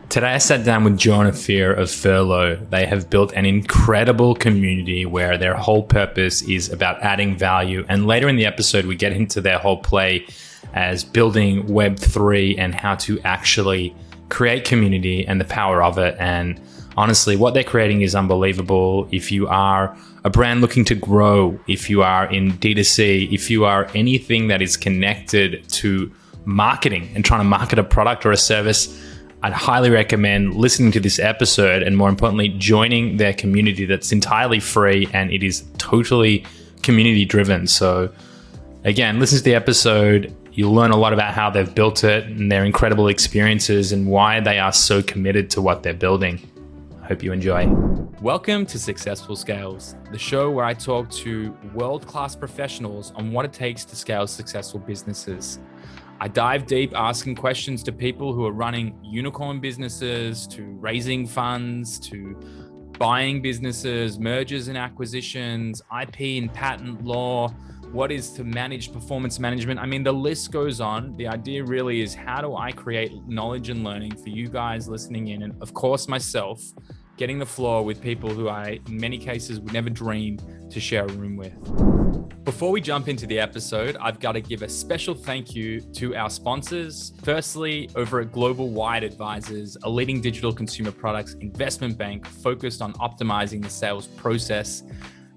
Today I sat down with Joe and Ophir of Furlough. They have built an incredible community where their whole purpose is about adding value. And later in the episode, we get into their whole play as building Web3 and how to actually create community and the power of it. And honestly, what they're creating is unbelievable. If you are a brand looking to grow, if you are in D2C, if you are anything that is connected to marketing and trying to market a product or a service, I'd highly recommend listening to this episode and, more importantly, joining their community that's entirely free and it is totally community driven. So again, listen to the episode. You'll learn a lot about how they've built it and their incredible experiences and why they are so committed to what they're building. I hope you enjoy. Welcome to Successful Scales, the show where I talk to world-class professionals on what it takes to scale successful businesses. I dive deep asking questions to people who are running unicorn businesses, to raising funds, to buying businesses, mergers and acquisitions, IP and patent law, what is to manage performance management. I mean, the list goes on. The idea really is, how do I create knowledge and learning for you guys listening in? And of course, myself, getting the floor with people who I, in many cases, would never dream to share a room with. Before we jump into the episode, I've got to give a special thank you to our sponsors. Firstly, over at Global Wide Advisors, a leading digital consumer products investment bank focused on optimizing the sales process.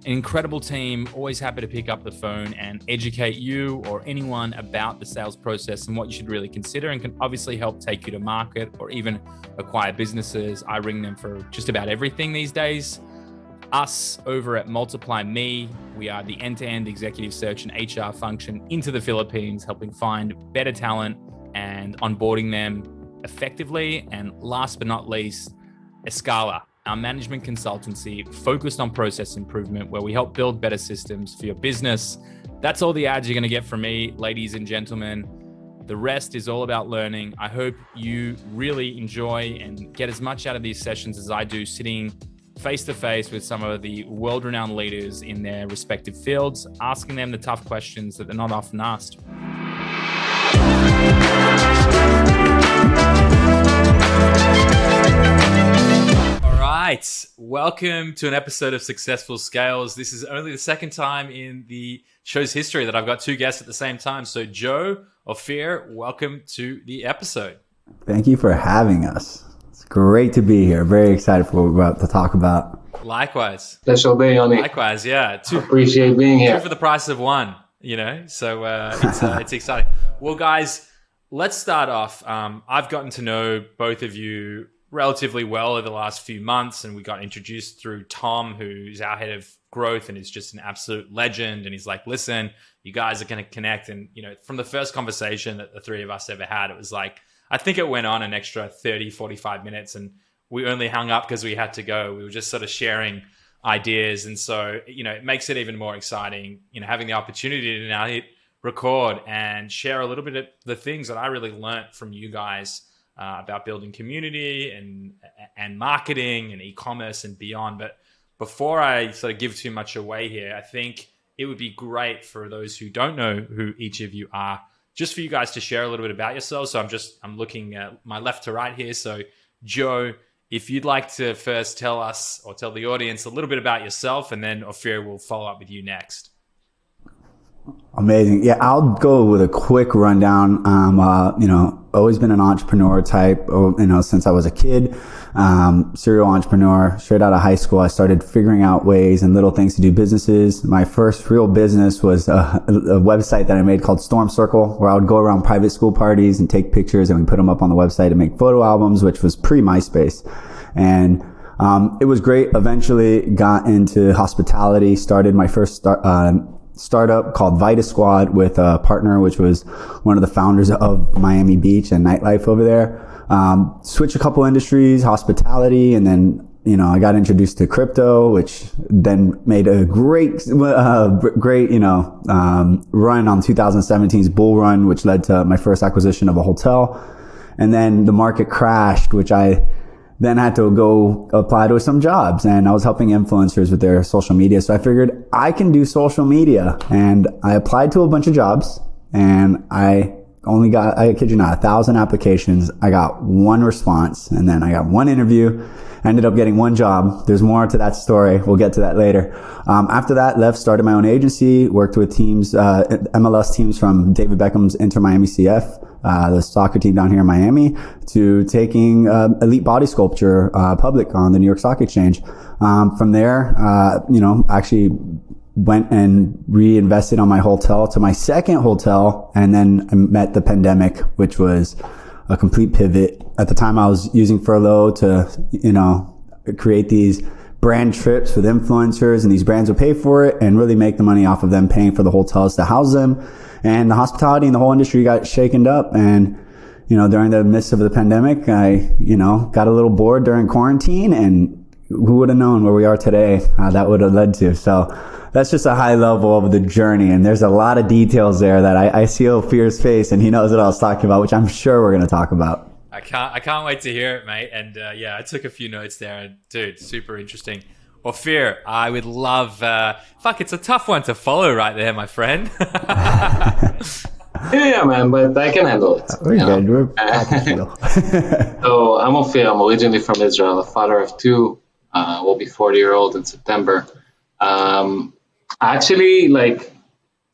An incredible team, always happy to pick up the phone and educate you or anyone about the sales process and what you should really consider, and can obviously help take you to market or even acquire businesses. I ring them for just about everything these days. Us over at Multiply Me, we are the end-to-end executive search and HR function into the Philippines, helping find better talent and onboarding them effectively. And last but not least, Escala, our management consultancy focused on process improvement, where we help build better systems for your business. That's all the ads you're going to get from me, ladies and gentlemen. The rest is all about learning. I hope you really enjoy and get as much out of these sessions as I do, sitting face-to-face with some of the world-renowned leaders in their respective fields, asking them the tough questions that they're not often asked. All right, welcome to an episode of Successful Scales. This is only the second time in the show's history that I've got two guests at the same time. So Joe, Ophir, welcome to the episode. Thank you for having us. It's great to be here. Very excited for what we're about to talk about. Likewise. Special day on it. Likewise, yeah. Appreciate being here. Two for the price of one, you know? So it's exciting. Well, guys, let's start off. I've gotten to know both of you relatively well over the last few months, and we got introduced through Tom, who's our head of growth and is just an absolute legend. And he's like, listen, you guys are going to connect. And, you know, from the first conversation that the three of us ever had, it was like, I think it went on an extra 30, 45 minutes, and we only hung up because we had to go. We were just sort of sharing ideas. And so, you know, it makes it even more exciting, you know, having the opportunity to now hit record and share a little bit of the things that I really learned from you guys about building community and marketing and e-commerce and beyond. But before I sort of give too much away here, I think it would be great for those who don't know who each of you are, just for you guys to share a little bit about yourselves. So I'm looking at my left to right here. So Joe, if you'd like to first tell us or tell the audience a little bit about yourself, and then Ophir will follow up with you next. Amazing. Yeah, I'll go with a quick rundown. Always been an entrepreneur type, since I was a kid. Serial entrepreneur. Straight out of high school, I started figuring out ways and little things to do businesses. My first real business was a website that I made called Storm Circle, where I would go around private school parties and take pictures, and we put them up on the website and make photo albums, which was pre-MySpace. And it was great. Eventually got into hospitality, started my first startup called Vita Squad with a partner, which was one of the founders of Miami Beach and nightlife over there. Switched a couple industries, hospitality, and then, I got introduced to crypto, which then made a great, run on 2017's bull run, which led to my first acquisition of a hotel. And then the market crashed, which I then had to go apply to some jobs, and I was helping influencers with their social media. So I figured I can do social media, and I applied to a bunch of jobs, and I only got, I kid you not, 1,000 applications. I got one response, and then I got one interview. I ended up getting one job. There's more to that story. We'll get to that later. After that, left, started my own agency, worked with teams, MLS teams from David Beckham's Inter Miami CF, the soccer team down here in Miami, to taking elite body sculpture public on the New York Stock Exchange. From there, actually went and reinvested on my hotel to my second hotel, and then I met the pandemic, which was a complete pivot. At the time, I was using Furlough to, create these brand trips with influencers, and these brands would pay for it and really make the money off of them paying for the hotels to house them. And the hospitality and the whole industry got shaken up. And, during the midst of the pandemic, I, got a little bored during quarantine, and who would have known where we are today that would have led to. So that's just a high level of the journey. And there's a lot of details there that I see Ophir's face, and he knows what I was talking about, which I'm sure we're going to talk about. I can't wait to hear it, mate. And I took a few notes there. And dude, super interesting. Ophir, I would love, it's a tough one to follow right there, my friend. Yeah, man, but I can handle it. We're good. We're So I'm Ophir. I'm originally from Israel, a father of two. Will be 40-year-old in September. Actually,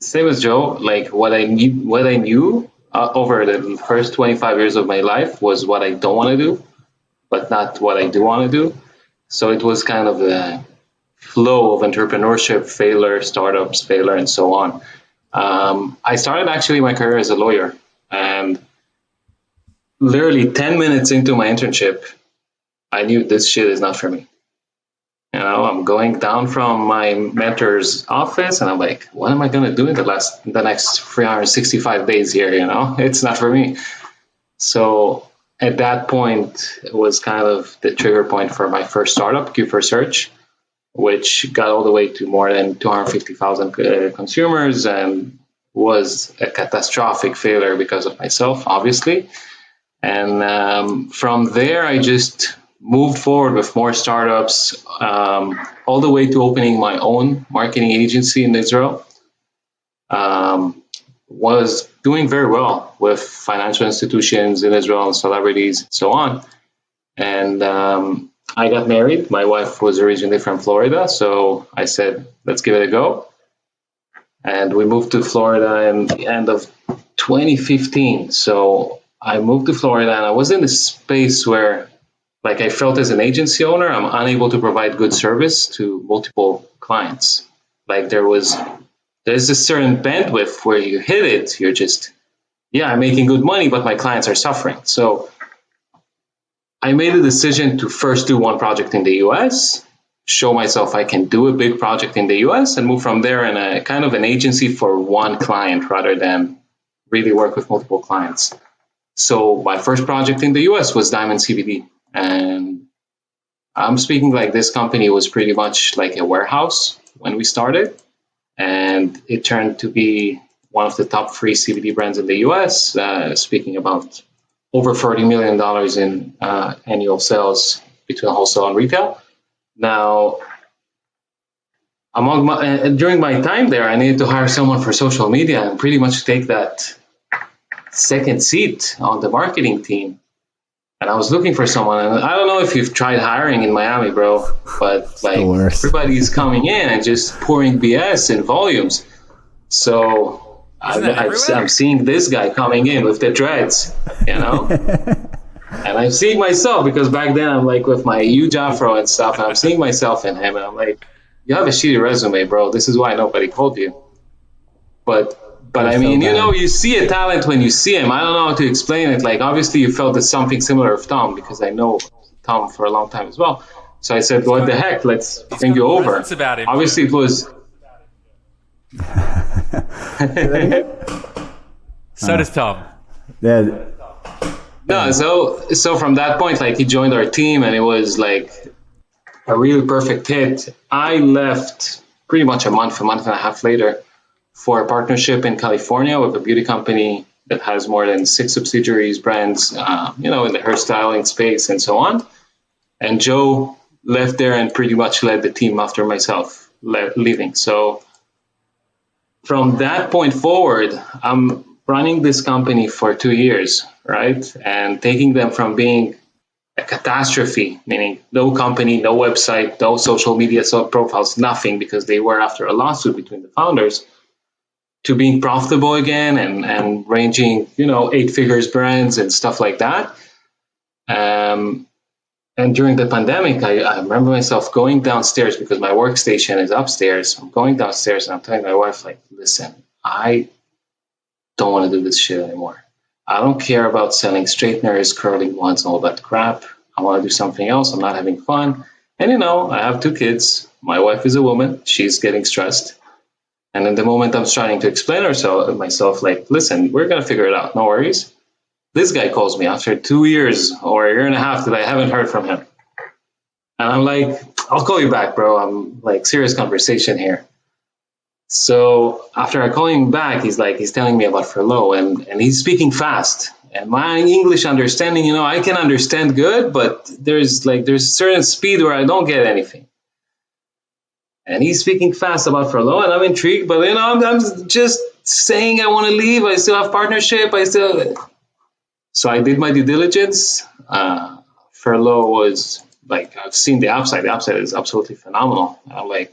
same as Joe, what I knew over the first 25 years of my life was what I don't want to do, but not what I do want to do. So it was kind of the flow of entrepreneurship, startups, and so on. I started actually my career as a lawyer, and literally 10 minutes into my internship, I knew this shit is not for me. I'm going down from my mentor's office, and I'm like, what am I going to do in the next 365 days here? It's not for me. So at that point, it was kind of the trigger point for my first startup, Q for Search, which got all the way to more than 250,000 consumers and was a catastrophic failure because of myself, obviously. And from there, I just moved forward with more startups, all the way to opening my own marketing agency in Israel. Was doing very well with financial institutions in Israel and celebrities, so on. And I got married. My wife was originally from Florida, so I said, let's give it a go. And we moved to Florida in the end of 2015. So I moved to Florida, and I was in a space where, I felt as an agency owner, I'm unable to provide good service to multiple clients. There's a certain bandwidth where you hit it, you're just, I'm making good money, but my clients are suffering. So I made a decision to first do one project in the US, show myself I can do a big project in the US, and move from there in a kind of an agency for one client rather than really work with multiple clients. So my first project in the US was Diamond CBD. And I'm speaking this company was pretty much like a warehouse when we started. And it turned to be one of the top 3 CBD brands in the US, speaking about over $40 million in annual sales between wholesale and retail. Now, during my time there, I needed to hire someone for social media and pretty much take that second seat on the marketing team. And I was looking for someone, and I don't know if you've tried hiring in Miami, bro, but everybody's coming in and just pouring BS in volumes. So I'm seeing this guy coming in with the dreads, and I'm seeing myself, because back then I'm with my huge afro and stuff, and I'm seeing myself in him, and I'm like, you have a shitty resume, bro. This is why nobody called you. But I mean, you see a talent when you see him. I don't know how to explain it. Obviously, you felt it's something similar with Tom, because I know Tom for a long time as well. So I said, what the heck? Let's bring you over. About him, obviously, it was. So does Tom. Yeah. No, so from that point, he joined our team, and it was a really perfect hit. I left pretty much a month and a half later for a partnership in California with a beauty company that has more than 6 subsidiaries, brands, in the hairstyling space and so on. And Joe left there and pretty much led the team after myself leaving. So from that point forward, I'm running this company for 2 years, right? And taking them from being a catastrophe, meaning no company, no website, no social media profiles, nothing, because they were after a lawsuit between the founders, to being profitable again and ranging, 8 figures brands and stuff like that. And during the pandemic, I remember myself going downstairs because my workstation is upstairs. I'm going downstairs and I'm telling my wife, like, listen, I don't want to do this shit anymore. I don't care about selling straighteners, curling ones, and all that crap. I want to do something else. I'm not having fun. And, I have 2 kids. My wife is a woman. She's getting stressed. And in the moment I'm starting to explain myself, like, listen, we're going to figure it out. No worries. This guy calls me after 2 years or a year and a half that I haven't heard from him. And I'm like, I'll call you back, bro. I'm like, serious conversation here. So after I call him back, he's telling me about Furlough and he's speaking fast. And my English understanding, I can understand good, but there's certain speed where I don't get anything. And he's speaking fast about Furlough, and I'm intrigued, but I'm just saying I want to leave. I still have partnership. So I did my due diligence. Furlough was like, I've seen the upside. The upside is absolutely phenomenal. I'm like,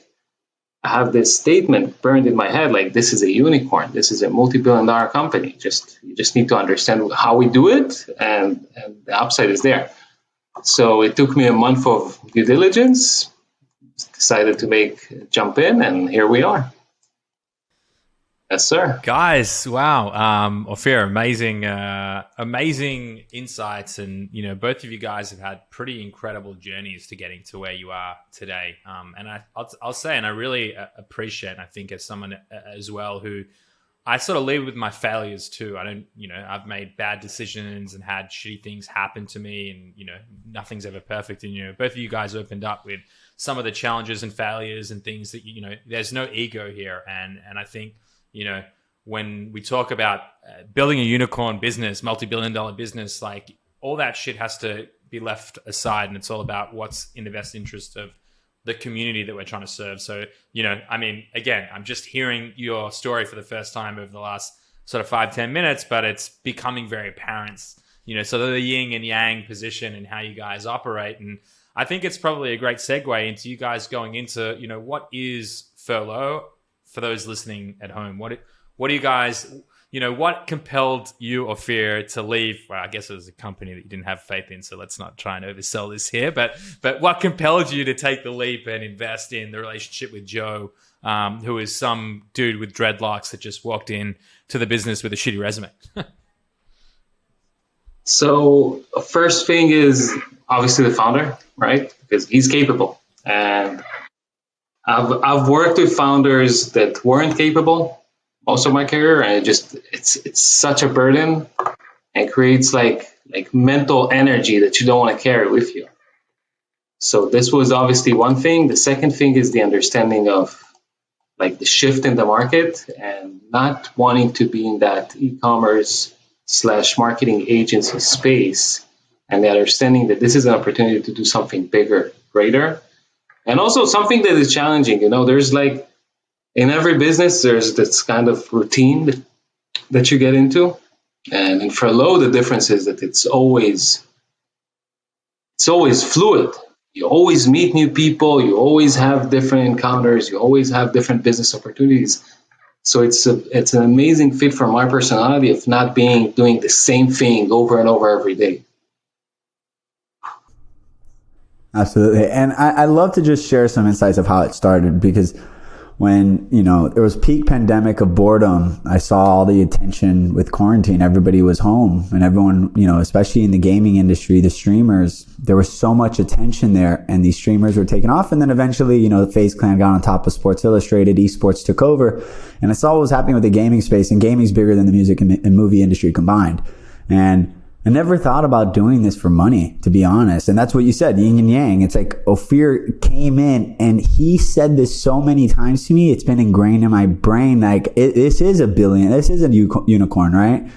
I have this statement burned in my head, like, this is a unicorn. This is a multi-billion-dollar company. You just need to understand how we do it, and the upside is there. So it took me a month of due diligence. Decided to jump in, and here we are. Yes, sir. Guys, wow. Ophir, amazing insights. And, both of you guys have had pretty incredible journeys to getting to where you are today. And I'll say, and I really appreciate, and I think as someone as well who I sort of live with my failures too. I don't, I've made bad decisions and had shitty things happen to me, and, nothing's ever perfect. And, both of you guys opened up with some of the challenges and failures and things that, there's no ego here. And I think, when we talk about building a unicorn business, multi-billion-dollar business, like, all that shit has to be left aside, and it's all about what's in the best interest of the community that we're trying to serve. So, again, I'm just hearing your story for the first time over the last sort of 5-10 minutes, but it's becoming very apparent, sort of the yin and yang position and how you guys operate. And I think it's probably a great segue into you guys going into, what is Furlough for those listening at home? What do you guys, what compelled you, Ophir, to leave? Well, I guess it was a company that you didn't have faith in, so let's not try and oversell this here. But what compelled you to take the leap and invest in the relationship with Joe, who is some dude with dreadlocks that just walked in to the business with a shitty resume? So first thing is obviously the founder, right? Because he's capable. And I've worked with founders that weren't capable most of my career, and it's such a burden and creates like mental energy that you don't want to carry with you. So this was obviously one thing. The second thing is the understanding of like the shift in the market and not wanting to be in that e-commerce / marketing agency space, and the understanding that this is an opportunity to do something bigger, greater. And also something that is challenging, there's like, in every business, there's this kind of routine that you get into. And in Furlough, the difference is that it's always fluid. You always meet new people. You always have different encounters. You always have different business opportunities. So it's an amazing fit for my personality of not doing the same thing over and over every day. Absolutely. And I love to just share some insights of how it started, because when, there was peak pandemic of boredom, I saw all the attention with quarantine. Everybody was home, and everyone, especially in the gaming industry, the streamers, there was so much attention there, and these streamers were taking off. And then eventually, the FaZe Clan got on top of Sports Illustrated, esports took over, and I saw what was happening with the gaming space, and gaming's bigger than the music and movie industry combined. And I never thought about doing this for money, to be honest. And that's what you said, yin and yang. It's like Ophir came in and he said this so many times to me. It's been ingrained in my brain. Like, this is a billion. This is a unicorn, right?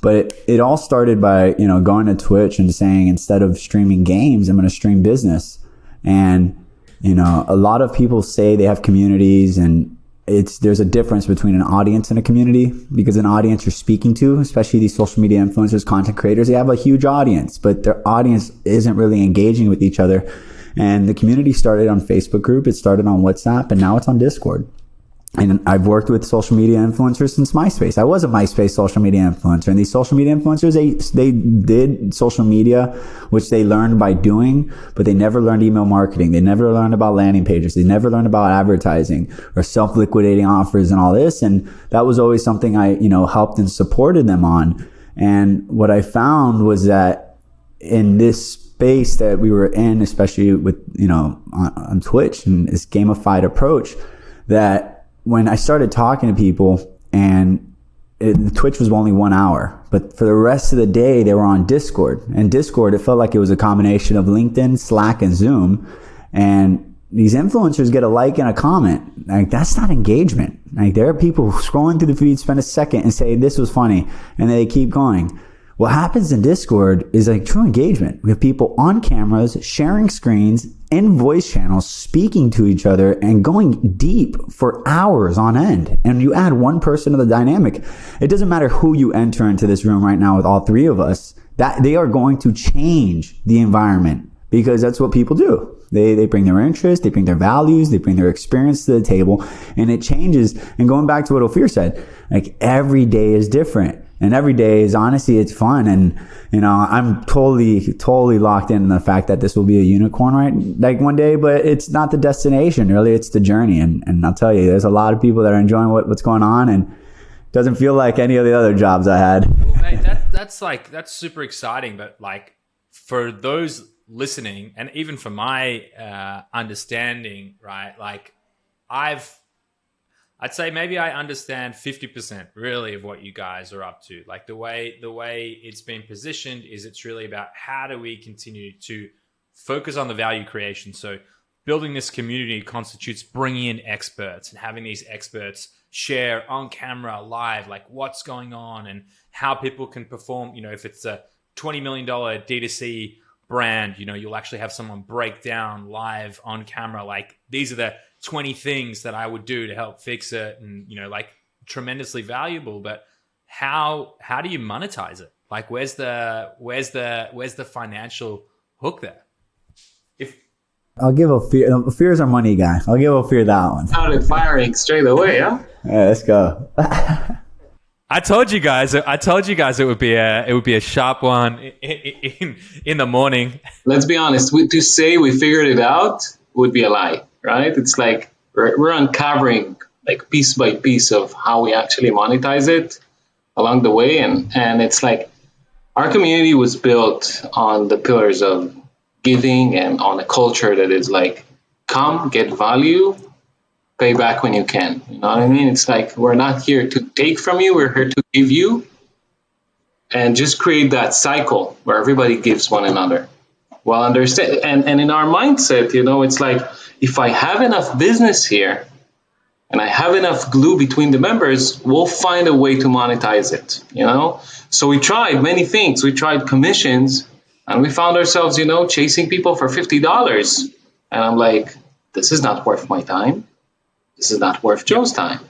But it all started by, going to Twitch and saying, instead of streaming games, I'm going to stream business. And, a lot of people say they have communities, and there's a difference between an audience and a community, because an audience you're speaking to, especially these social media influencers, content creators, they have a huge audience, but their audience isn't really engaging with each other. And the community started on Facebook group, it started on WhatsApp, and now it's on Discord. And I've worked with social media influencers since MySpace. I was a MySpace social media influencer, and these social media influencers, they did social media, which they learned by doing, but they never learned email marketing. They never learned about landing pages. They never learned about advertising or self-liquidating offers and all this. And that was always something I, helped and supported them on. And what I found was that in this space that we were in, especially with, on Twitch and this gamified approach, that when I started talking to people, and Twitch was only 1 hour, but for the rest of the day, they were on Discord. And Discord, it felt like it was a combination of LinkedIn, Slack, and Zoom. And these influencers get a like and a comment. Like, that's not engagement. Like, there are people scrolling through the feed, spend a second and say, this was funny. And then they keep going. What happens in Discord is like true engagement. We have people on cameras, sharing screens, in voice channels, speaking to each other and going deep for hours on end. And you add one person to the dynamic. It doesn't matter who you enter into this room right now with all three of us, that they are going to change the environment, because that's what people do. They bring their interests, they bring their values, they bring their experience to the table, and it changes. And going back to what Ophir said, like, every day is different. And every day is, honestly, it's fun. And, I'm totally locked in the fact that this will be a unicorn, right? Like, one day, but it's not the destination. Really, it's the journey. And I'll tell you, there's a lot of people that are enjoying what's going on, and it doesn't feel like any of the other jobs I had. Well, mate, that's super exciting. But like, for those listening, and even for my understanding, right? Like, I'd say maybe I understand 50% really of what you guys are up to. Like, the way it's been positioned is, it's really about how do we continue to focus on the value creation. So building this community constitutes bringing in experts and having these experts share on camera live, like, what's going on and how people can perform. If it's a $20 million D2C brand, you'll actually have someone break down live on camera, like, these are the 20 things that I would do to help fix it, and like, tremendously valuable. But how do you monetize it? Like, where's the financial hook there? I'll give Ophir's our money guy. I'll give Ophir that one. Started firing straight away, huh? Yeah, let's go. I told you guys it would be a sharp one in the morning. Let's be honest. To say we figured it out would be a lie, right? It's like we're uncovering, like, piece by piece of how we actually monetize it along the way, and it's like our community was built on the pillars of giving and on a culture that is like, come, get value, pay back when you can. You know what I mean? It's like, we're not here to take from you, we're here to give you, and just create that cycle where everybody gives one another. Well, understand, and in our mindset, it's like, if I have enough business here and I have enough glue between the members, we'll find a way to monetize it, So we tried many things. We tried commissions, and we found ourselves, chasing people for $50. And I'm like, this is not worth my time. This is not worth Joe's time.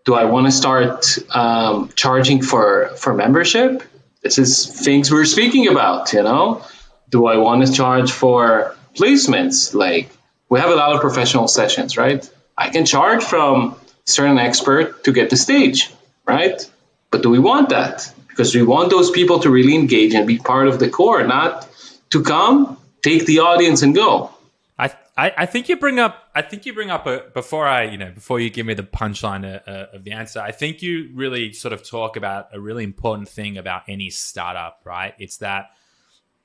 Do I want to start charging for membership? This is things we're speaking about, Do I want to charge for placements? Like, we have a lot of professional sessions, right? I can charge from certain expert to get the stage, right? But do we want that? Because we want those people to really engage and be part of the core, not to come, take the audience and go. I think you bring up before you give me the punchline of the answer, I think you really sort of talk about a really important thing about any startup, right? It's that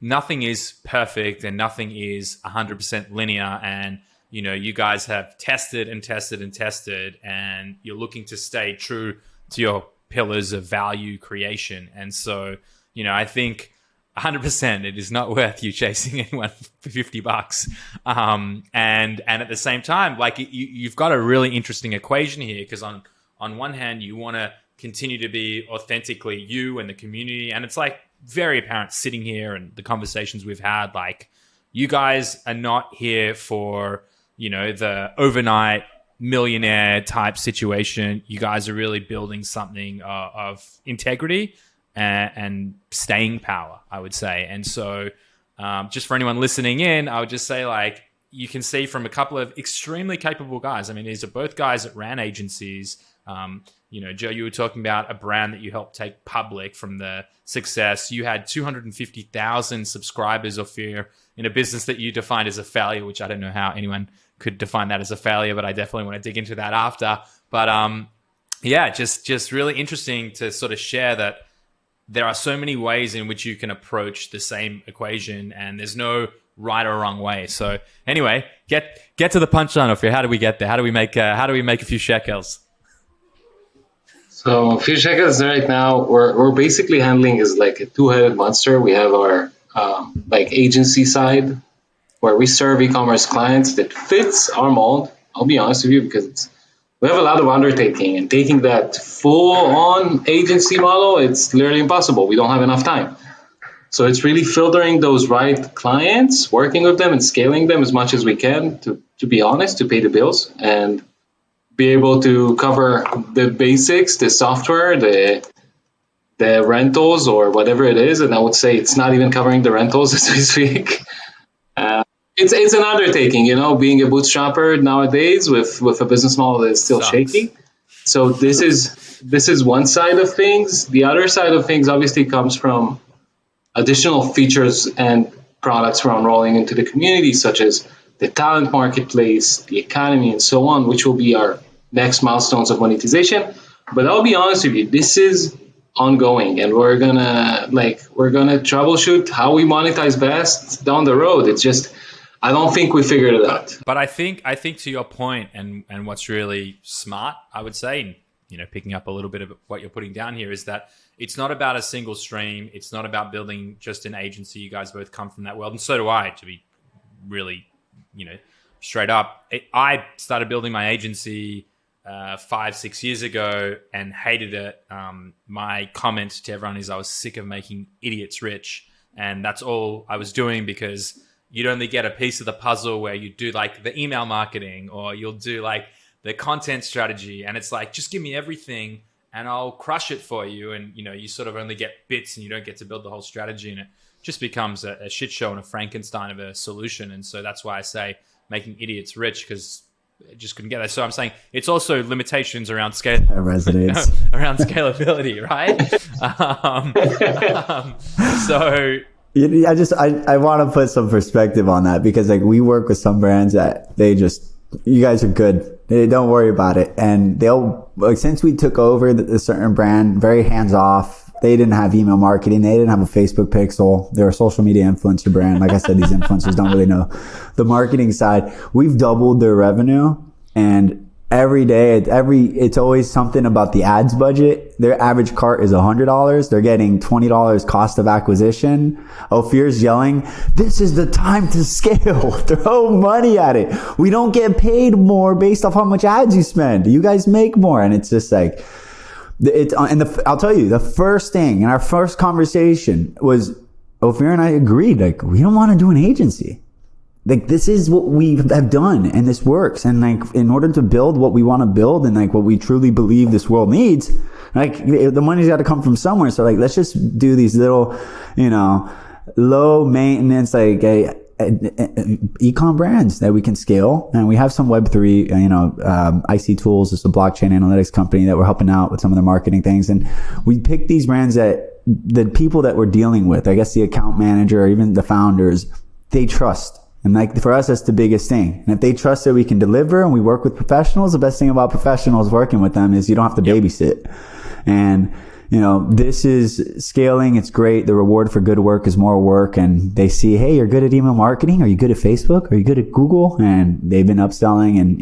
nothing is perfect and nothing is 100% linear, and you guys have tested and tested and tested, and you're looking to stay true to your pillars of value creation. And so, I think 100% it is not worth you chasing anyone for $50. And at the same time, like, you've got a really interesting equation here, because on one hand, you want to continue to be authentically you and the community. And it's like very apparent sitting here and the conversations we've had, like, you guys are not here for, the overnight millionaire type situation. You guys are really building something of integrity and staying power, I would say. And so just for anyone listening in, I would just say, like, you can see from a couple of extremely capable guys. I mean, these are both guys that ran agencies. Joe, you were talking about a brand that you helped take public from the success. You had 250,000 subscribers, Ophir, in a business that you defined as a failure, which I don't know how anyone could define that as a failure, but I definitely want to dig into that after. But just really interesting to sort of share that there are so many ways in which you can approach the same equation, and there's no right or wrong way. So anyway, get to the punchline, Ophir. How do we get there? How do we make a few shekels? So a few shekels right now, we're basically handling is like a two-headed monster. We have our like agency side where we serve e-commerce clients that fits our mold. I'll be honest with you, because we have a lot of undertaking, and taking that full-on agency model, it's literally impossible. We don't have enough time. So it's really filtering those right clients, working with them and scaling them as much as we can to be honest, to pay the bills and be able to cover the basics, the software, the rentals or whatever it is. And I would say it's not even covering the rentals as we speak. It's an undertaking, being a bootstrapper nowadays with a business model that is still shaky. So this is one side of things. The other side of things obviously comes from additional features and products we're unrolling into the community, such as the talent marketplace, the economy, and so on, which will be our next milestones of monetization. But I'll be honest with you, this is ongoing, and we're gonna troubleshoot how we monetize best down the road. It's just, I don't think we figured it out. But I think to your point, and what's really smart, I would say, picking up a little bit of what you're putting down here, is that it's not about a single stream. It's not about building just an agency. You guys both come from that world, and so do I, to be really, straight up. I started building my agency 5-6 years ago and hated it. My comment to everyone is I was sick of making idiots rich, and that's all I was doing, because you'd only get a piece of the puzzle where you do like the email marketing, or you'll do like the content strategy, and it's like, just give me everything and I'll crush it for you. And you sort of only get bits and you don't get to build the whole strategy, and it just becomes a shit show and a Frankenstein of a solution. And so that's why I say making idiots rich, because I just couldn't get there. So I'm saying it's also limitations around scale, around scalability, right? So I want to put some perspective on that, because like we work with some brands that you guys are good. Don't worry about it. And since we took over the certain brand, very hands off. They didn't have email marketing. They didn't have a Facebook pixel. They're a social media influencer brand. Like I said, these influencers don't really know the marketing side. We've doubled their revenue, and every day, it's always something about the ads budget. Their average cart is $100. They're getting $20 cost of acquisition. Ophir's yelling, "This is the time to scale. Throw money at it. We don't get paid more based off how much ads you spend. You guys make more." And it's just like, I'll tell you, the first thing in our first conversation was Ophir and I agreed, like, we don't want to do an agency. Like, this is what we have done, and this works. And like, in order to build what we want to build and like what we truly believe this world needs, like the money's got to come from somewhere. So like, let's just do these little, low maintenance, like ecom brands that we can scale. And we have some Web3, IC Tools is a blockchain analytics company that we're helping out with some of the marketing things. And we pick these brands that the people that we're dealing with, I guess the account manager or even the founders, they trust. And like, for us, that's the biggest thing. And if they trust that we can deliver and we work with professionals, the best thing about professionals working with them is you don't have to babysit. And, this is scaling. It's great. The reward for good work is more work. And they see, hey, you're good at email marketing. Are you good at Facebook? Are you good at Google? And they've been upselling. And,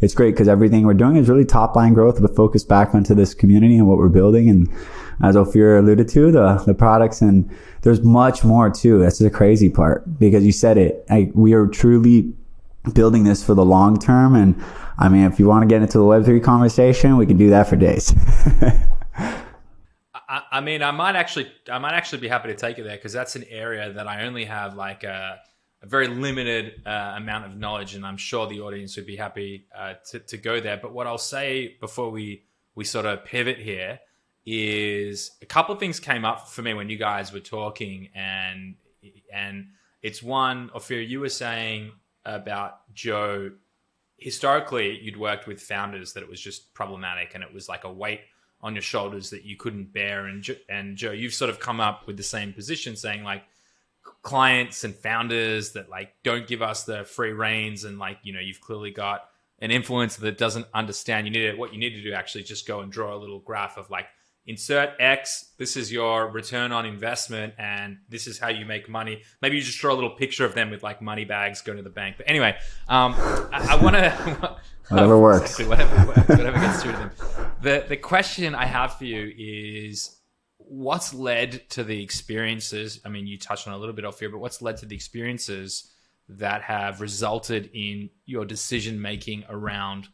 it's great because everything we're doing is really top line growth, but focused back onto this community and what we're building. And as Ophir alluded to, the products, and there's much more too. That's the crazy part, because you said it. We are truly building this for the long term. And I mean, if you want to get into the Web3 conversation, we can do that for days. I might actually be happy to take it there, because that's an area that I only have like a a very limited amount of knowledge, and I'm sure the audience would be happy to go there. But what I'll say before we sort of pivot here is a couple of things came up for me when you guys were talking, and it's one, Ophir, you were saying about Joe, historically you'd worked with founders that it was just problematic and it was like a weight on your shoulders that you couldn't bear. And Joe, you've sort of come up with the same position, saying like clients and founders that like don't give us the free reins, and like, you know, you've clearly got an influencer that doesn't understand. What you need to do actually just go and draw a little graph of like, insert X, this is your return on investment, and this is how you make money. Maybe you just draw a little picture of them with like money bags going to the bank. But anyway, I want to... Whatever works. Whatever works, whatever gets through to them. The question I have for you is, what's led to the experiences? I mean, you touched on it a little bit off here, but what's led to the experiences that have resulted in your decision-making around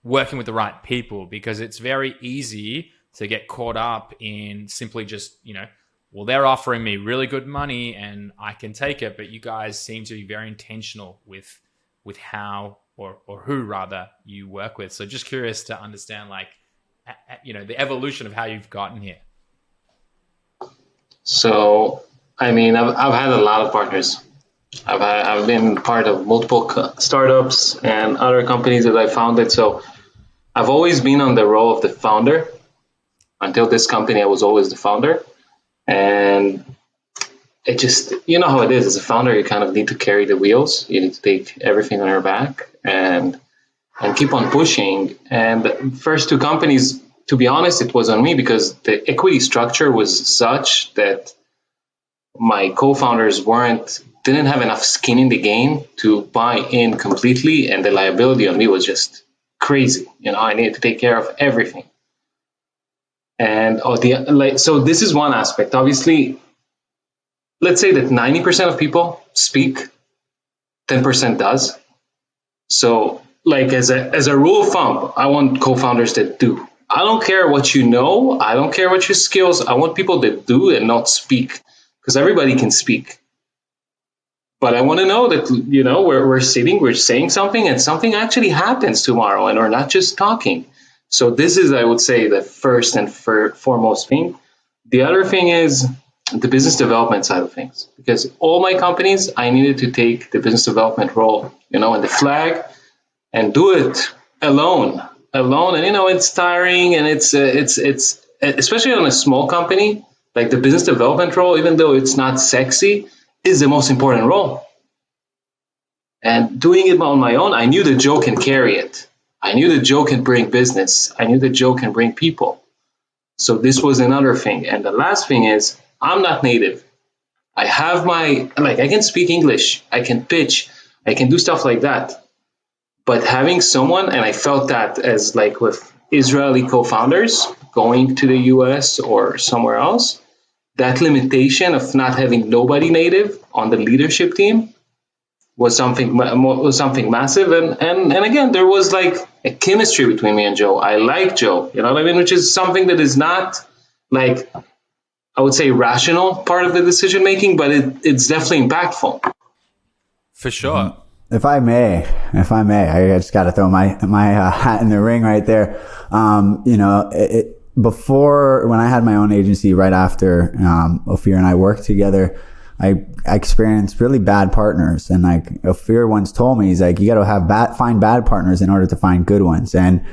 working with the right people? Because it's very easy to get caught up in simply just, you know, well, they're offering me really good money and I can take it. But you guys seem to be very intentional with how or who rather you work with. So just curious to understand, like, you know, the evolution of how you've gotten here. So, I mean, I've had a lot of partners. I've been part of multiple startups and other companies that I founded. So I've always been on the role of the founder. Until this company, I was always the founder. And it just, you know how it is. As a founder, you kind of need to carry the wheels. You need to take everything on your back and keep on pushing. And the first two companies, to be honest, it was on me because the equity structure was such that my co-founders didn't have enough skin in the game to buy in completely. And the liability on me was just crazy. You know, I needed to take care of everything. And so this is one aspect. Obviously, let's say that 90% of people speak, 10% does. So like as a rule of thumb, I want co-founders that do. I don't care what you know. I don't care what your skills. I want people that do and not speak, because everybody can speak. But I want to know that, you know, we're sitting, we're saying something, and something actually happens tomorrow, and we're not just talking. So this is, I would say, the first and foremost thing. The other thing is the business development side of things, because all my companies, I needed to take the business development role, you know, and the flag, and do it alone. And, you know, it's tiring, and it's especially on a small company, like the business development role, even though it's not sexy, is the most important role. And doing it on my own, I knew that Joe can carry it. I knew that Joe can bring business. I knew that Joe can bring people. So this was another thing. And the last thing is, I'm not native. I have I can speak English. I can pitch. I can do stuff like that. But having someone, and I felt that as like with Israeli co-founders going to the US or somewhere else, that limitation of not having nobody native on the leadership team was something massive. And again, there was like a chemistry between me and Joe. I like Joe, you know what I mean? Which is something that is not like, I would say, rational part of the decision making, but it's definitely impactful. For sure. If I may, I just got to throw my hat in the ring right there. You know, before, when I had my own agency, right after Ophir and I worked together, I experienced really bad partners. And like Ophir once told me, he's like, you got to find bad partners in order to find good ones. And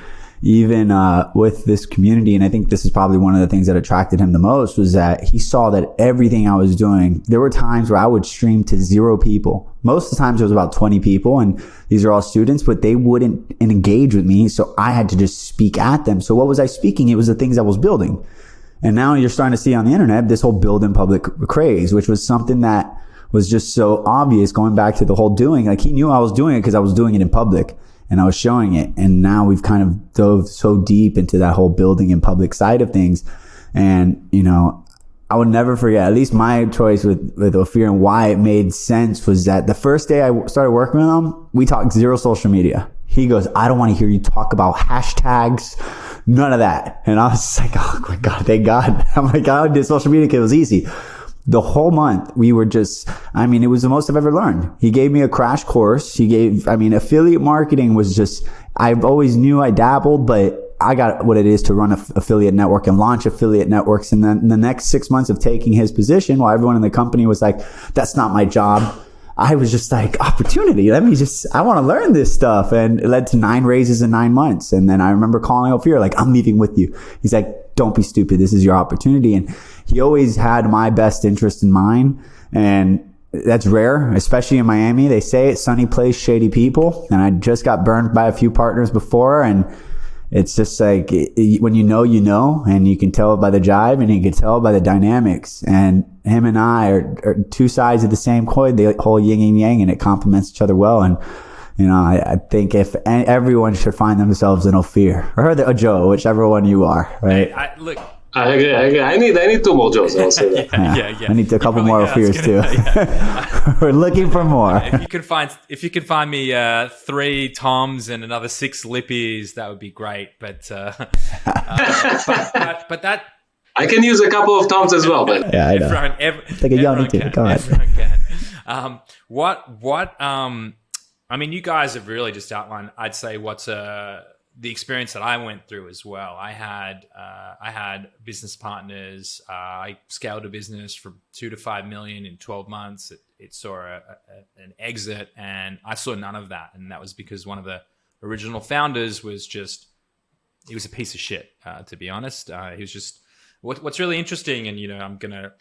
even with this community, and I think this is probably one of the things that attracted him the most, was that he saw that everything I was doing, there were times where I would stream to 0 people. Most of the times it was about 20 people, and these are all students, but they wouldn't engage with me. So I had to just speak at them. So what was I speaking? It was the things I was building. And now you're starting to see on the internet this whole build in public craze, which was something that was just so obvious, going back to the whole doing. Like, he knew I was doing it because I was doing it in public and I was showing it. And now we've kind of dove so deep into that whole building in public side of things. And, you know, I would never forget, at least my choice with Ophir and why it made sense, was that the first day I started working with him, we talked 0 social media. He goes, I don't want to hear you talk about hashtags. None of that. And I was like, oh my God, thank God. I'm like, I did social media because it was easy. The whole month we were just, it was the most I've ever learned. He gave me a crash course. Affiliate marketing was just, I've always knew I dabbled, but I got what it is to run an affiliate network and launch affiliate networks. And then the next 6 months of taking his position, while everyone in the company was like, that's not my job, I was just like, opportunity. I want to learn this stuff. And it led to 9 raises in 9 months. And then I remember calling Ophir, like, I'm leaving with you. He's like, don't be stupid. This is your opportunity. And he always had my best interest in mind. And that's rare, especially in Miami. They say it's sunny place, shady people. And I just got burned by a few partners before. And it's just like, when you know, and you can tell by the jive and you can tell by the dynamics. And him and I are two sides of the same coin, the whole yin and yang, and it complements each other well. And, I think if everyone should find themselves in Ophir or a Joe, whichever one you are, right? I need 2 more Joes. I'll say that. Yeah. I need a couple more Ophirs too. Yeah. We're looking for more. If you could find me 3 Toms and another 6 Lippies, that would be great. But that. I can use a couple of Toms as well, but yeah, I know. Like a young too. Go ahead. You guys have really just outlined, I'd say, what's the experience that I went through as well. I had business partners. I scaled a business from 2 to 5 million in 12 months. It saw an exit, and I saw none of that. And that was because one of the original founders he was a piece of shit, to be honest. He was just, what's really interesting, and I'm gonna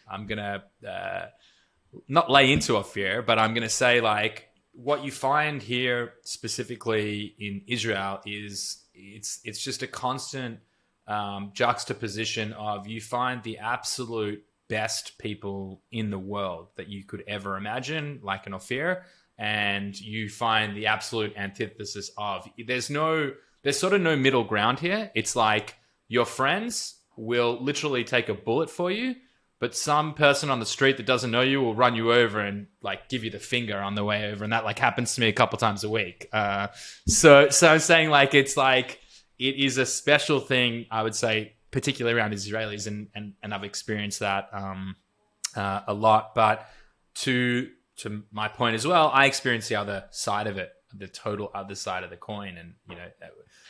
not lay into Ophir, but I'm gonna say, like, what you find here specifically in Israel is it's just a constant juxtaposition of, you find the absolute best people in the world that you could ever imagine, like an Ophir, and you find the absolute antithesis of, there's sort of no middle ground here. It's like your friends will literally take a bullet for you, but some person on the street that doesn't know you will run you over and like give you the finger on the way over. And that like happens to me a couple times a week. So I'm saying, like, it's like, it is a special thing, I would say, particularly around Israelis. And I've experienced that a lot. But to my point as well, I experienced the other side of it, the total other side of the coin.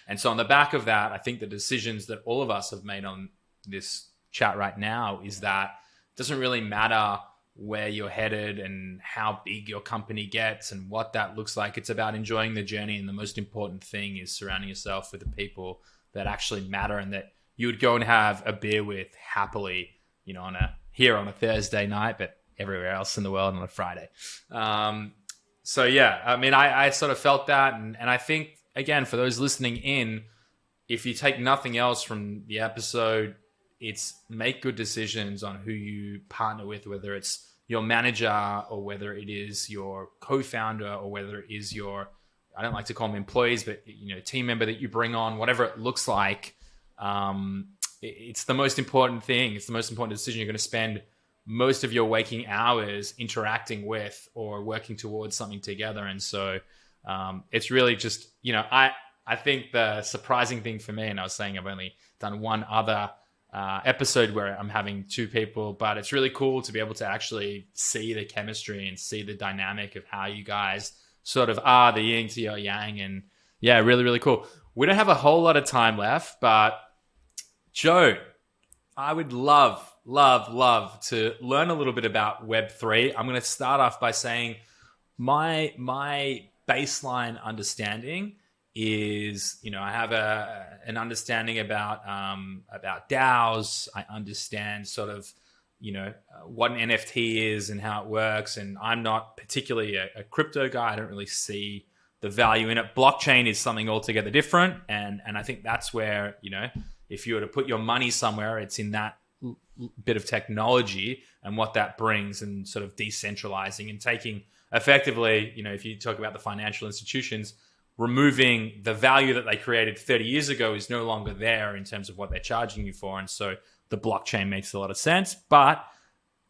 And so on the back of that, I think the decisions that all of us have made on this chat right now is that it doesn't really matter where you're headed and how big your company gets and what that looks like. It's about enjoying the journey. And the most important thing is surrounding yourself with the people that actually matter and that you would go and have a beer with happily, on a Thursday night, but everywhere else in the world on a Friday. I sort of felt that. And I think, again, for those listening in, if you take nothing else from the episode, it's make good decisions on who you partner with, whether it's your manager or whether it is your co-founder or whether it is your, I don't like to call them employees, but team member that you bring on, whatever it looks like. It's the most important thing. It's the most important decision. You're going to spend most of your waking hours interacting with or working towards something together. And so it's really just, I think the surprising thing for me, and I was saying I've only done one other episode where I'm having 2 people, but it's really cool to be able to actually see the chemistry and see the dynamic of how you guys sort of are the yin to your yang. And yeah, really, really cool. We don't have a whole lot of time left, but Joe, I would love to learn a little bit about Web3. I'm going to start off by saying my baseline understanding is, I have an understanding about DAOs. I understand sort of, what an NFT is and how it works. And I'm not particularly a crypto guy. I don't really see the value in it. Blockchain is something altogether different. And I think that's where, if you were to put your money somewhere, it's in that bit of technology and what that brings, and sort of decentralizing and taking effectively, if you talk about the financial institutions, removing the value that they created 30 years ago is no longer there in terms of what they're charging you for. And so the blockchain makes a lot of sense. But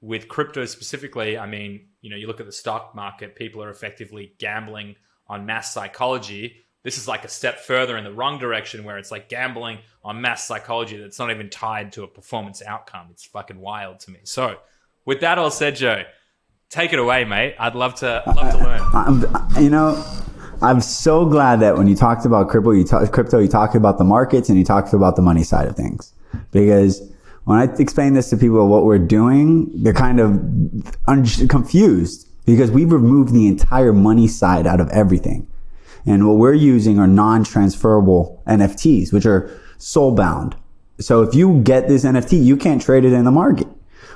with crypto specifically, you look at the stock market, people are effectively gambling on mass psychology. This is like a step further in the wrong direction, where it's like gambling on mass psychology that's not even tied to a performance outcome. It's fucking wild to me. So With that all said, Joe, take it away, mate. I'd love to learn. I'm so glad that when you talked about crypto, you talked about the markets and you talked about the money side of things. Because when I explain this to people what we're doing, they're kind of confused because we've removed the entire money side out of everything. And what we're using are non-transferable NFTs, which are soul bound. So if you get this NFT, you can't trade it in the market,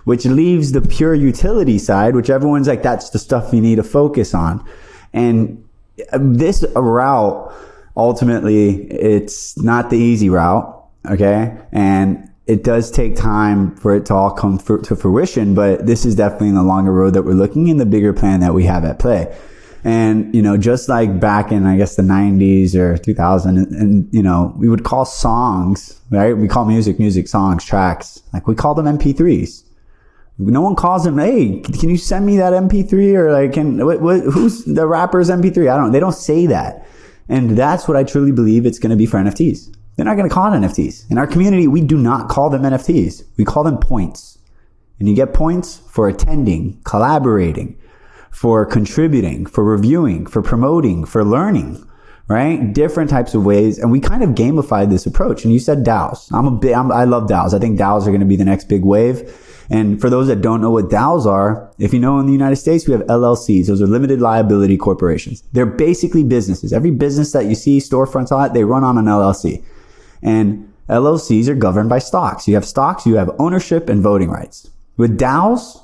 which leaves the pure utility side, which everyone's like, that's the stuff you need to focus on. And this route, ultimately, it's not the easy route, okay? And it does take time for it to all come to fruition, but this is definitely in the longer road that we're looking in the bigger plan that we have at play. And, just like back in, I guess, the 90s or 2000, and we would call songs, right? We call music, songs, tracks. Like we call them MP3s. No one calls them, hey, can you send me that MP3? Or like, who's the rapper's MP3? They don't say that. And that's what I truly believe it's going to be for NFTs. They're not going to call it NFTs. In our community, we do not call them NFTs. We call them points. And you get points for attending, collaborating, for contributing, for reviewing, for promoting, for learning, right? Different types of ways. And we kind of gamified this approach. And you said DAOs. I love DAOs. I think DAOs are going to be the next big wave. And for those that don't know what DAOs are, if you know in the United States, we have LLCs. Those are limited liability corporations. They're basically businesses. Every business that you see, storefronts on it, they run on an LLC. And LLCs are governed by stocks. You have stocks, you have ownership and voting rights. With DAOs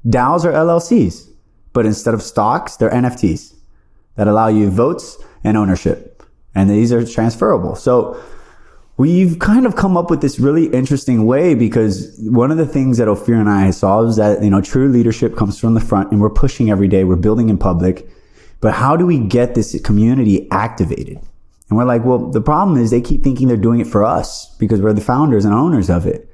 are LLCs. But instead of stocks, they're NFTs that allow you votes and ownership. And these are transferable. So we've kind of come up with this really interesting way because one of the things that Ophir and I saw is that, true leadership comes from the front and we're pushing every day. We're building in public. But how do we get this community activated? And we're like, well, the problem is they keep thinking they're doing it for us because we're the founders and owners of it.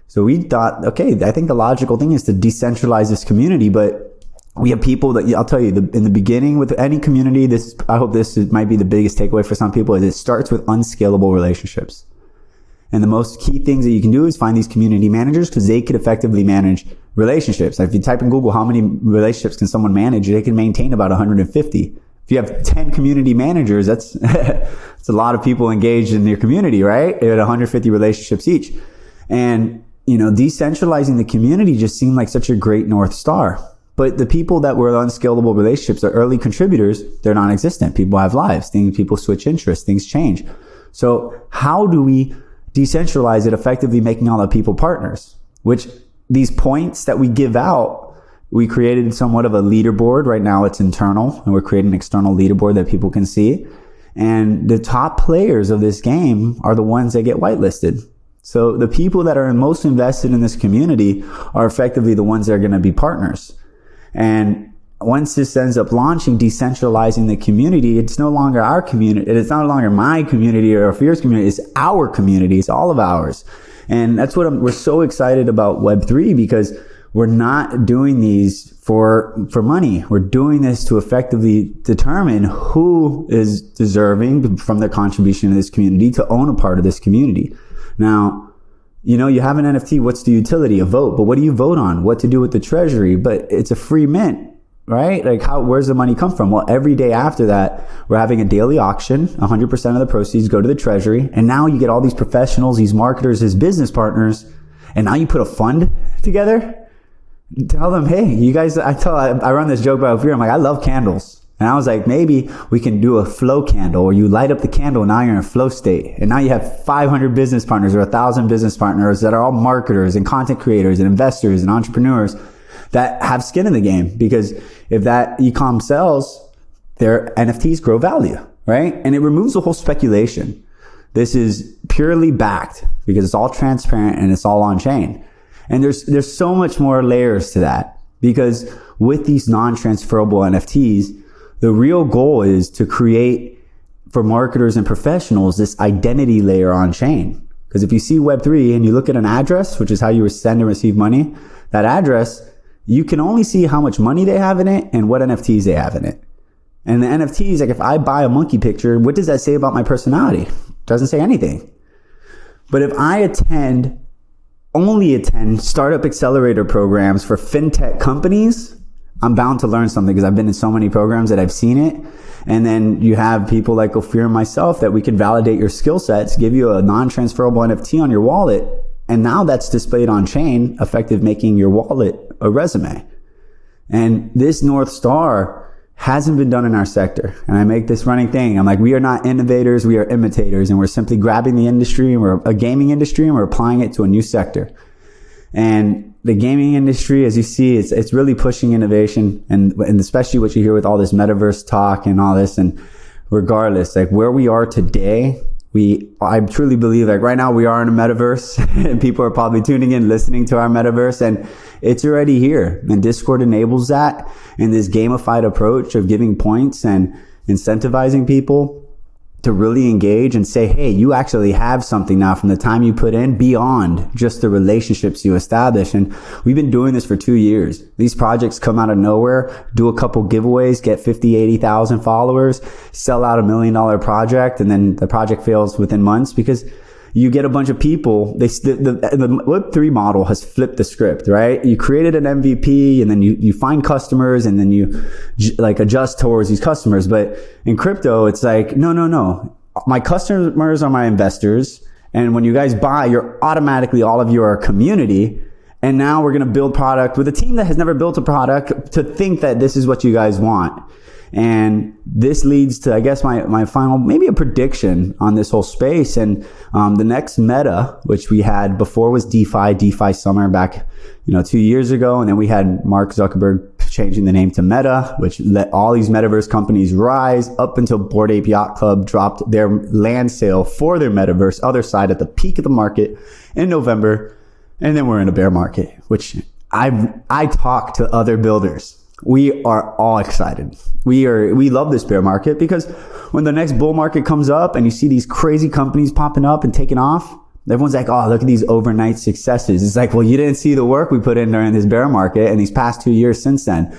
So we thought, okay, I think the logical thing is to decentralize this community, but we have people that I'll tell you in the beginning with any community, I hope this might be the biggest takeaway for some people is it starts with unscalable relationships. And the most key things that you can do is find these community managers because they could effectively manage relationships. Like if you type in Google, how many relationships can someone manage? They can maintain about 150. If you have 10 community managers, that's a lot of people engaged in your community, right? At 150 relationships each. And, decentralizing the community just seemed like such a great North Star. But the people that were unscalable relationships, the early contributors, they're non-existent. People have lives. People switch interests. Things change. So how do we decentralize it effectively, making all the people partners? Which these points that we give out, we created somewhat of a leaderboard. Right now it's internal, and we're creating an external leaderboard that people can see. And the top players of this game are the ones that get whitelisted. So the people that are most invested in this community are effectively the ones that are going to be partners. And once this ends up launching, decentralizing the community, it's no longer our community. It's no longer my community or Ophir's community. It's our community. It's all of ours. And that's what we're so excited about Web3 because we're not doing these for money. We're doing this to effectively determine who is deserving from their contribution to this community to own a part of this community. Now, you have an NFT. What's the utility? A vote. But what do you vote on? What to do with the treasury? But it's a free mint, right? Like where's the money come from? Well, every day after that, we're having a daily auction. 100% of the proceeds go to the treasury. And now you get all these professionals, these marketers, his business partners. And now you put a fund together. Tell them, hey, you guys, I run this joke about Ophir. I'm like, I love candles. And I was like, maybe we can do a flow candle where you light up the candle and now you're in a flow state. And now you have 500 business partners or 1,000 business partners that are all marketers and content creators and investors and entrepreneurs that have skin in the game. Because if that ecom sells, their NFTs grow value, right? And it removes the whole speculation. This is purely backed because it's all transparent and it's all on chain. And there's so much more layers to that because with these non-transferable NFTs, the real goal is to create for marketers and professionals this identity layer on chain. Because if you see Web3 and you look at an address, which is how you send and receive money, that address, you can only see how much money they have in it and what NFTs they have in it. And the NFTs, like if I buy a monkey picture, what does that say about my personality? It doesn't say anything. But if I attend only attend startup accelerator programs for fintech companies, I'm bound to learn something because I've been in so many programs that I've seen it. And then you have people like Ophir and myself that we can validate your skill sets, give you a non-transferable NFT on your wallet. And now that's displayed on chain, effective making your wallet a resume. And this North Star hasn't been done in our sector. And I make this running thing. I'm like, we are not innovators, we are imitators. And we're simply grabbing the industry, and we're a gaming industry, and we're applying it to a new sector. And the gaming industry, as you see, it's really pushing innovation, and especially what you hear with all this metaverse talk and all this. And regardless, like where we are today, I truly believe like right now we are in a metaverse and people are probably tuning in, listening to our metaverse, and it's already here. And Discord enables that, and this gamified approach of giving points and incentivizing people to really engage and say, hey, you actually have something now from the time you put in beyond just the relationships you establish. And we've been doing this for 2 years. These projects come out of nowhere, do a couple giveaways, get 50, 80,000 followers, sell out $1 million project, and then the project fails within months because you get a bunch of people. The Web3 model has flipped the script, right? You created an MVP, and then you find customers, and then you like adjust towards these customers. But in crypto, it's like, no. My customers are my investors. And when you guys buy, you're automatically, all of you are a community. And now we're going to build product with a team that has never built a product to think that this is what you guys want. And this leads to, I guess, my final, maybe a prediction on this whole space. And the next meta, which we had before, was DeFi Summer back, 2 years ago. And then we had Mark Zuckerberg changing the name to Meta, which let all these metaverse companies rise up until Bored Ape Yacht Club dropped their land sale for their metaverse other side at the peak of the market in November. And then we're in a bear market, which I talk to other builders. We are all excited. We love this bear market because when the next bull market comes up and you see these crazy companies popping up and taking off, everyone's like, oh, look at these overnight successes. It's like, well, you didn't see the work we put in during this bear market and these past 2 years since then.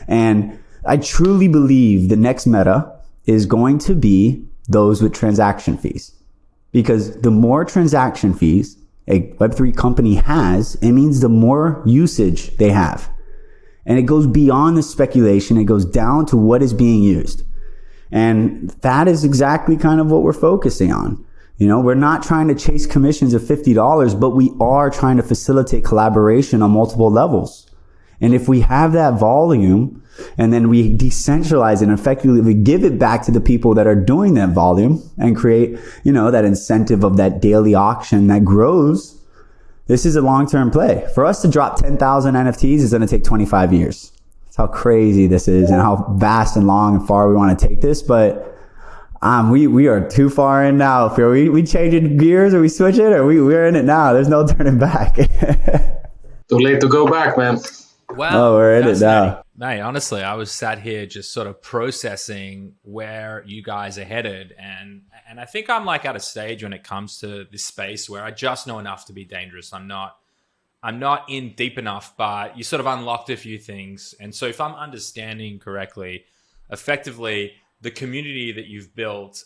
And I truly believe the next meta is going to be those with transaction fees, because the more transaction fees a Web3 company has, it means the more usage they have. And it goes beyond the speculation. It goes down to what is being used. And that is exactly kind of what we're focusing on. We're not trying to chase commissions of $50, but we are trying to facilitate collaboration on multiple levels. And if we have that volume and then we decentralize it and effectively give it back to the people that are doing that volume and create, that incentive of that daily auction that grows, this is a long-term play. For us to drop 10,000 NFTs is going to take 25 years. That's how crazy this is and how vast and long and far we want to take this. But we are too far in now. If we changing gears or we switch it, or we're in it now. There's no turning back. Too late to go back, man. Wow. Oh, we're in it now. Mate, honestly, I was sat here just sort of processing where you guys are headed. And I think I'm like at a stage when it comes to this space where I just know enough to be dangerous. I'm not in deep enough, but you sort of unlocked a few things. And so if I'm understanding correctly, effectively, the community that you've built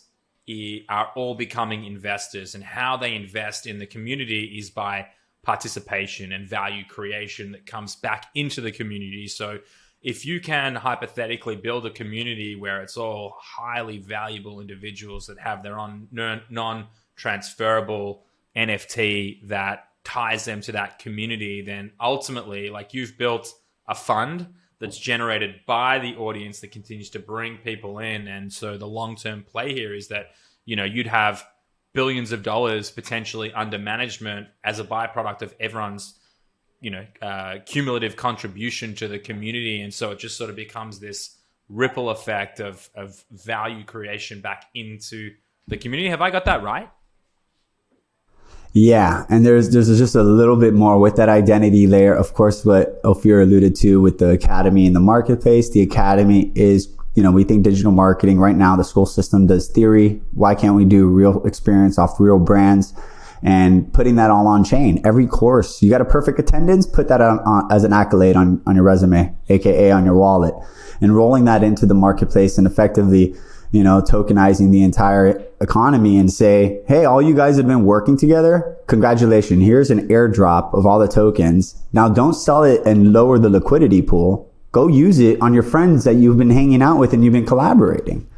are all becoming investors, and how they invest in the community is by participation and value creation that comes back into the community. So if you can hypothetically build a community where it's all highly valuable individuals that have their own non-transferable NFT that ties them to that community, then ultimately, like, you've built a fund that's generated by the audience that continues to bring people in. And so the long-term play here is that, you'd have billions of dollars potentially under management as a byproduct of everyone's, cumulative contribution to the community. And so it just sort of becomes this ripple effect of value creation back into the community. Have I got that right? Yeah, and there's just a little bit more with that identity layer. Of course, what Ophir alluded to with the academy and the marketplace. The academy is, we think digital marketing right now, the school system does theory. Why can't we do real experience off real brands? And putting that all on chain. Every course, you got a perfect attendance, put that on as an accolade on your resume, aka on your wallet, and rolling that into the marketplace and effectively, tokenizing the entire economy and say, hey, all you guys have been working together, congratulations. Here's an airdrop of all the tokens. Now don't sell it and lower the liquidity pool. Go use it on your friends that you've been hanging out with and you've been collaborating,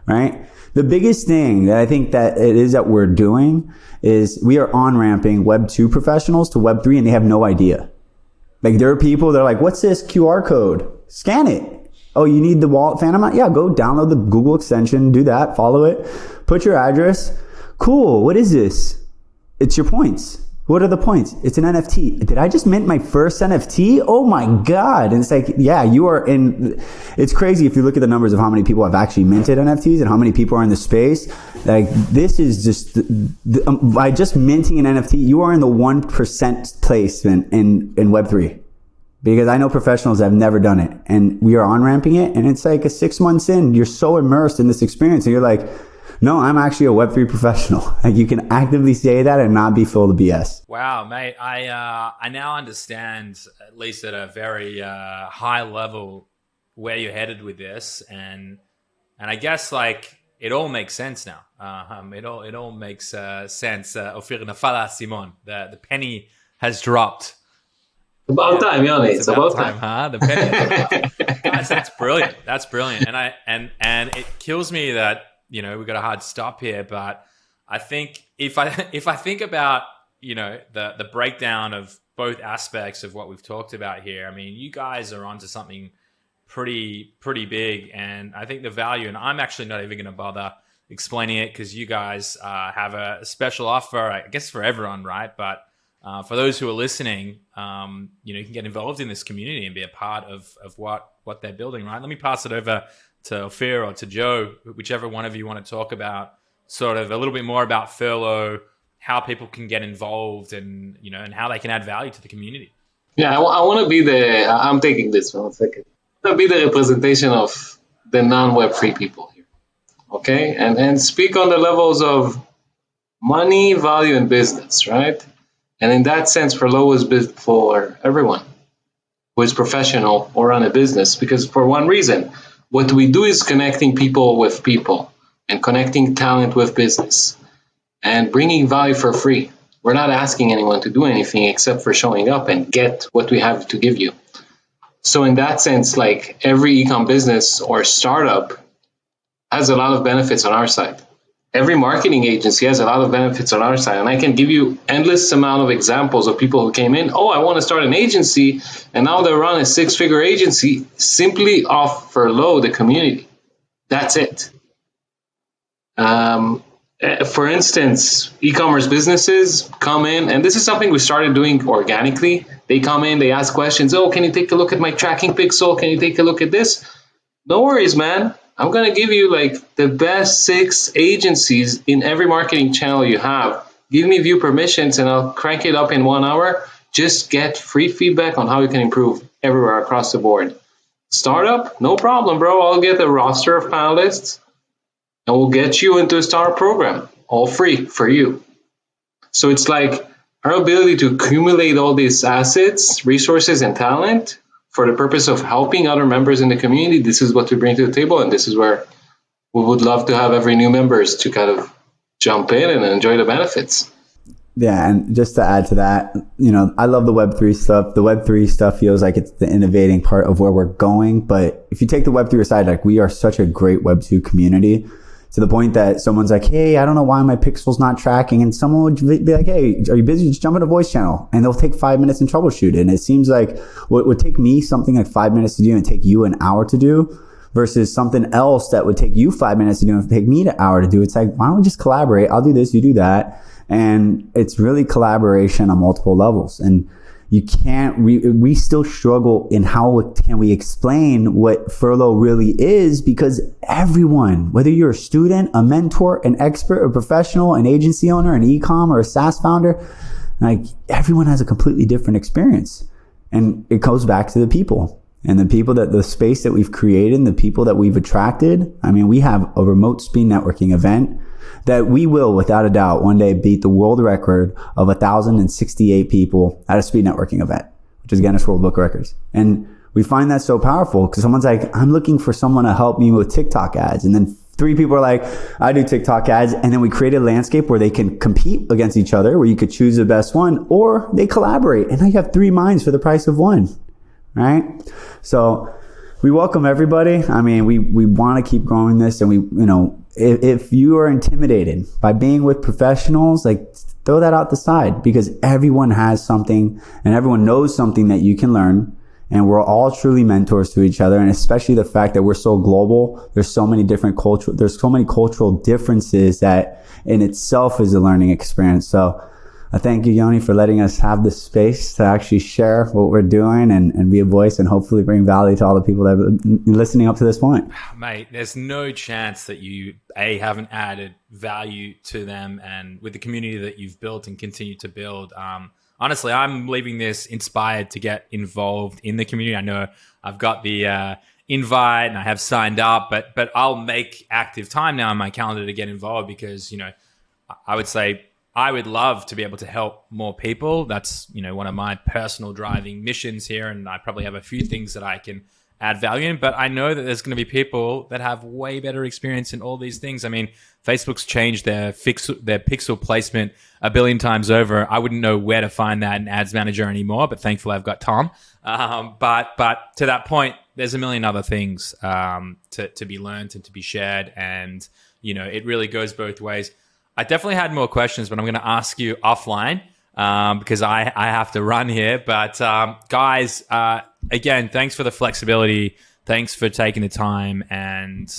right? The biggest thing that I think that it is that we're doing is we are on-ramping Web 2 professionals to Web 3 and they have no idea. Like there are people that are like, what's this QR code? Scan it. Oh, you need the wallet Phantom? Yeah, go download the Google extension, do that, follow it, put your address. Cool, what is this? It's your points. What are the points? It's an NFT. Did I just mint my first NFT? Oh my God. And it's like, yeah, you are in, it's crazy if you look at the numbers of how many people have actually minted NFTs and how many people are in the space. Like this is just, by just minting an NFT, you are in the 1% placement in Web3. Because I know professionals that have never done it and we are on-ramping it and it's like 6 months in, you're so immersed in this experience and you're like, no, I'm actually a Web3 professional. Like you can actively say that and not be full of BS. Wow, mate. I now understand, at least at a very high level, where you're headed with this. And I guess like it all makes sense now. It all makes sense. Ophir nafala Simon, the penny has dropped. About time, Yoni. It's about time, huh? The penny. Guys, that's brilliant. That's brilliant. And it kills me that, we've got a hard stop here, but I think if I think about, the breakdown of both aspects of what we've talked about here, I mean, you guys are onto something pretty big, and I think the value, and I'm actually not even going to bother explaining it because you guys have a special offer, I guess, for everyone, right? But for those who are listening, you can get involved in this community and be a part of what they're building, right? Let me pass it over to Ophir or to Joe, whichever one of you want to talk about sort of a little bit more about Furlough, how people can get involved and, and how they can add value to the community. Yeah, I want to be I'm taking this 1 second. I want to be the representation of the non-Web3 people here, okay? And speak on the levels of money, value, and business, right? And in that sense, Furlough is built for everyone who is professional or run a business, because for one reason, what we do is connecting people with people and connecting talent with business and bringing value for free. We're not asking anyone to do anything except for showing up and get what we have to give you. So in that sense, like every ecom business or startup has a lot of benefits on our side. Every marketing agency has a lot of benefits on our side. And I can give you endless amount of examples of people who came in, I want to start an agency, and now they run a 6-figure agency simply off Furlough the community. That's it. For instance, e-commerce businesses come in, and this is something we started doing organically. They come in, they ask questions. Can you take a look at my tracking pixel? Can you take a look at this? No worries, man. I'm going to give you like the best 6 agencies in every marketing channel you have. Give me view permissions and I'll crank it up in 1 hour. Just get free feedback on how you can improve everywhere across the board. Startup, no problem, bro. I'll get a roster of panelists and we'll get you into a startup program, all free for you. So it's like our ability to accumulate all these assets, resources, and talent for the purpose of helping other members in the community. This is what we bring to the table, and this is where we would love to have every new members to kind of jump in and enjoy the benefits. Yeah, and just to add to that, I love the Web3 stuff. The Web3 stuff feels like it's the innovating part of where we're going. But if you take the Web3 aside, like we are such a great Web2 community to the point that someone's like, hey, I don't know why my pixel's not tracking. And someone would be like, hey, are you busy? Just jump in a voice channel. And they'll take 5 minutes and troubleshoot it. And it seems like what would take me something like 5 minutes to do and take you an hour to do versus something else that would take you 5 minutes to do and take me an hour to do. It's like, why don't we just collaborate? I'll do this, you do that. And it's really collaboration on multiple levels. And you can't, we still struggle in how can we explain what Furlough really is, because everyone, whether you're a student, a mentor, an expert, a professional, an agency owner, an e-com, or a SaaS founder, like everyone has a completely different experience. And it goes back to the people and the space that we've created and the people that we've attracted. I mean, we have a remote speed networking event that we will, without a doubt, one day beat the world record of 1,068 people at a speed networking event, which is Guinness World Book Records. And we find that so powerful because someone's like, I'm looking for someone to help me with TikTok ads. And then three people are like, I do TikTok ads. And then we create a landscape where they can compete against each other, where you could choose the best one, or they collaborate. And now you have three minds for the price of one, right? So we welcome everybody. I mean, we want to keep growing this. And we, you know, if you are intimidated by being with professionals, like, throw that out the side, because everyone has something and everyone knows something that you can learn. And we're all truly mentors to each other. And especially the fact that we're so global, there's so many cultural differences that in itself is a learning experience. So I thank you, Yoni, for letting us have this space to actually share what we're doing and be a voice and hopefully bring value to all the people that have been listening up to this point. Mate, there's no chance that you, haven't added value to them, and with the community that you've built and continue to build. Honestly, I'm leaving this inspired to get involved in the community. I know I've got the invite and I have signed up, but I'll make active time now in my calendar to get involved, because, you know, I would say I would love to be able to help more people. That's, you know, one of my personal driving missions here, and I probably have a few things that I can add value in, but I know that there's going to be people that have way better experience in all these things. I mean, Facebook's changed their pixel placement a billion times over. I wouldn't know where to find that in Ads Manager anymore, but thankfully I've got Tom. But to that point, there's a million other things to be learned and to be shared, and, you know, it really goes both ways. I definitely had more questions, but I'm going to ask you offline because I have to run here. But guys, again, thanks for the flexibility. Thanks for taking the time. And,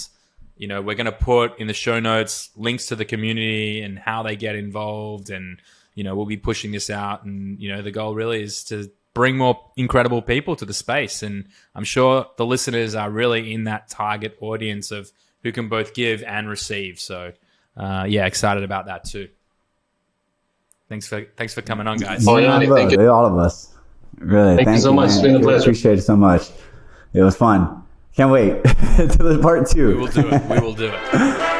you know, we're going to put in the show notes links to the community and how they get involved. And, you know, we'll be pushing this out. And, you know, the goal really is to bring more incredible people to the space. And I'm sure the listeners are really in that target audience of who can both give and receive. So, yeah, excited about that too. Thanks for coming on, guys. Oh, yeah, thank you. All of us. Really. Thank you so much. It's been a pleasure. Appreciate it so much. It was fun. Can't wait to the part 2. We will do it.